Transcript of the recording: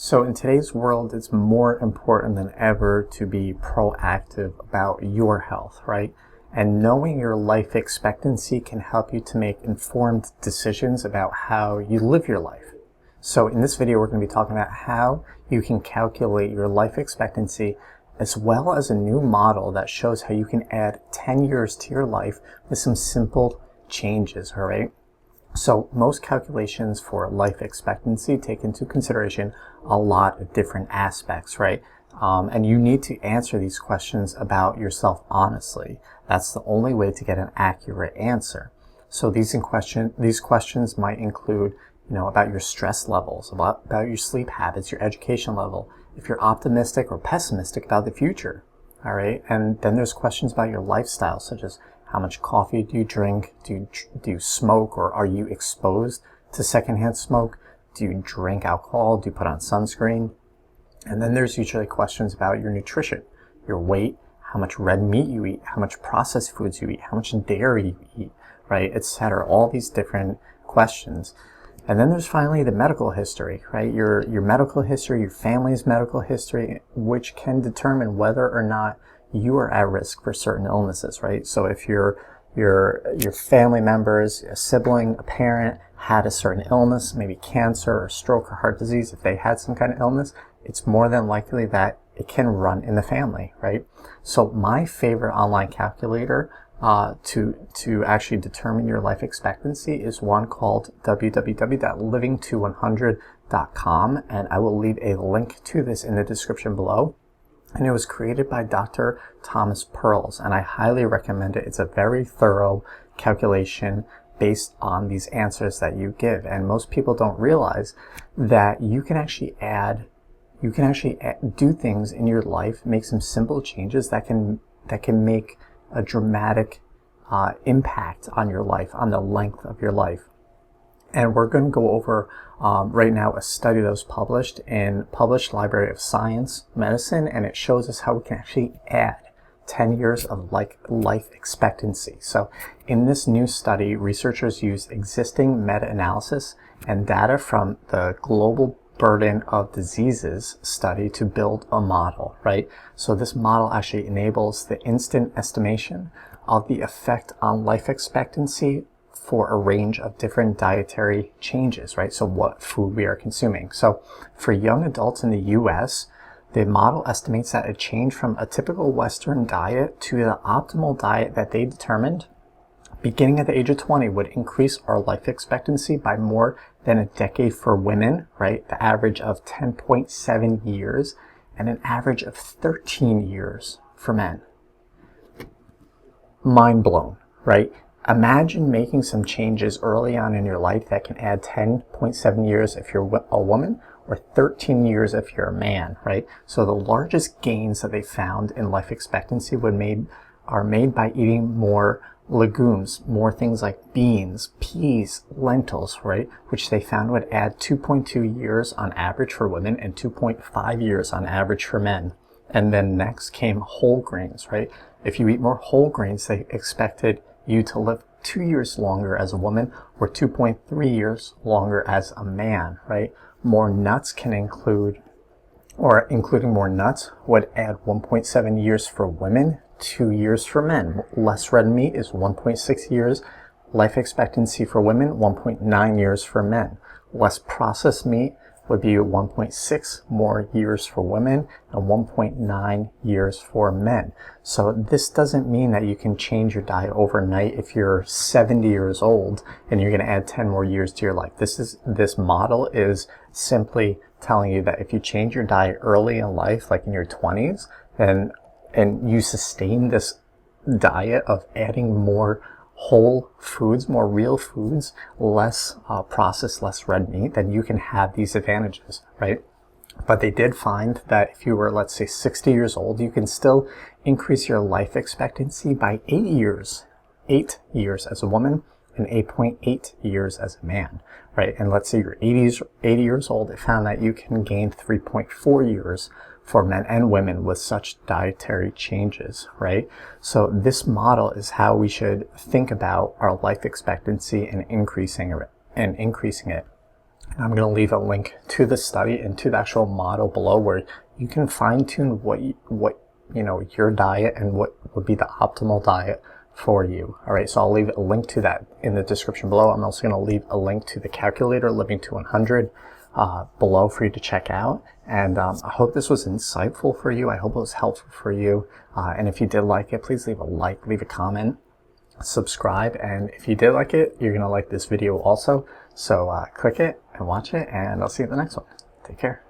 So in today's world, it's more important than ever to be proactive about your health, right? And knowing your life expectancy can help you to make informed decisions about how you live your life. So in this video, we're going to be talking about how you can calculate your life expectancy, as well as a new model that shows how you can add 10 years to your life with some simple changes, all right? So most calculations for life expectancy take into consideration a lot of different aspects, right? And you need to answer these questions about yourself honestly. That's the only way to get an accurate answer. So these questions might include, about your stress levels, about your sleep habits, your education level, if you're optimistic or pessimistic about the future, all right? And then there's questions about your lifestyle, such as how much coffee do you drink? Do you smoke, or are you exposed to secondhand smoke? Do you drink alcohol? Do you put on sunscreen? And then there's usually questions about your nutrition, your weight, how much red meat you eat, how much processed foods you eat, how much dairy you eat, right, etc. All these different questions. And then there's finally the medical history, right? Your medical history, your family's medical history, which can determine whether or not you are at risk for certain illnesses, right? So if your family members, a sibling, a parent had a certain illness, maybe cancer or stroke or heart disease, if they had some kind of illness, it's more than likely that it can run in the family, right? So my favorite online calculator to actually determine your life expectancy is one called www.living2100.com, and I will leave a link to this in the description below. And it was created by Dr. Thomas Pearls, and I highly recommend it. It's a very thorough calculation based on these answers that you give. And most people don't realize that you can actually do things in your life, make some simple changes that can make a dramatic impact on your life, on the length of your life. And we're going to go over right now a study that was published in Published Library of Science Medicine, and it shows us how we can actually add 10 years of life expectancy. So in this new study, researchers used existing meta-analysis and data from the Global Burden of Diseases study to build a model, right? So this model actually enables the instant estimation of the effect on life expectancy for a range of different dietary changes, right? So what food we are consuming. So for young adults in the US, the model estimates that a change from a typical Western diet to the optimal diet that they determined beginning at the age of 20 would increase our life expectancy by more than a decade for women, right? The average of 10.7 years and an average of 13 years for men. Mind blown, right? Imagine making some changes early on in your life that can add 10.7 years if you're a woman, or 13 years if you're a man, right? So the largest gains that they found in life expectancy are made by eating more legumes, more things like beans, peas, lentils, right? Which they found would add 2.2 years on average for women and 2.5 years on average for men. And then next came whole grains, right? If you eat more whole grains, they expected you to live 2 years longer as a woman, or 2.3 years longer as a man, right? More nuts including more nuts would add 1.7 years for women, 2 years for men. Less red meat is 1.6 years. Life expectancy for women, 1.9 years for men. Less processed meat would be 1.6 more years for women and 1.9 years for men. So this doesn't mean that you can change your diet overnight if you're 70 years old and you're going to add 10 more years to your life. This model is simply telling you that if you change your diet early in life, like in your 20s, and you sustain this diet of adding more whole foods, more real foods, less processed, less red meat, then you can have these advantages, right? But they did find that if you were, let's say, 60 years old, you can still increase your life expectancy by 8 years. 8 years as a woman and 8.8 years as a man, right? And let's say you're 80 years old, it found that you can gain 3.4 years for men and women with such dietary changes, right? So this model is how we should think about our life expectancy and increasing it. I'm going to leave a link to the study and to the actual model below where you can fine tune what your diet and what would be the optimal diet for you. All right, so I'll leave a link to that in the description below. I'm also going to leave a link to the calculator, Living to 100, below for you to check out. And I hope this was insightful for you. I hope it was helpful for you. And if you did like it, please leave a like, leave a comment, subscribe. And if you did like it, you're going to like this video also. So click it and watch it, and I'll see you in the next one. Take care.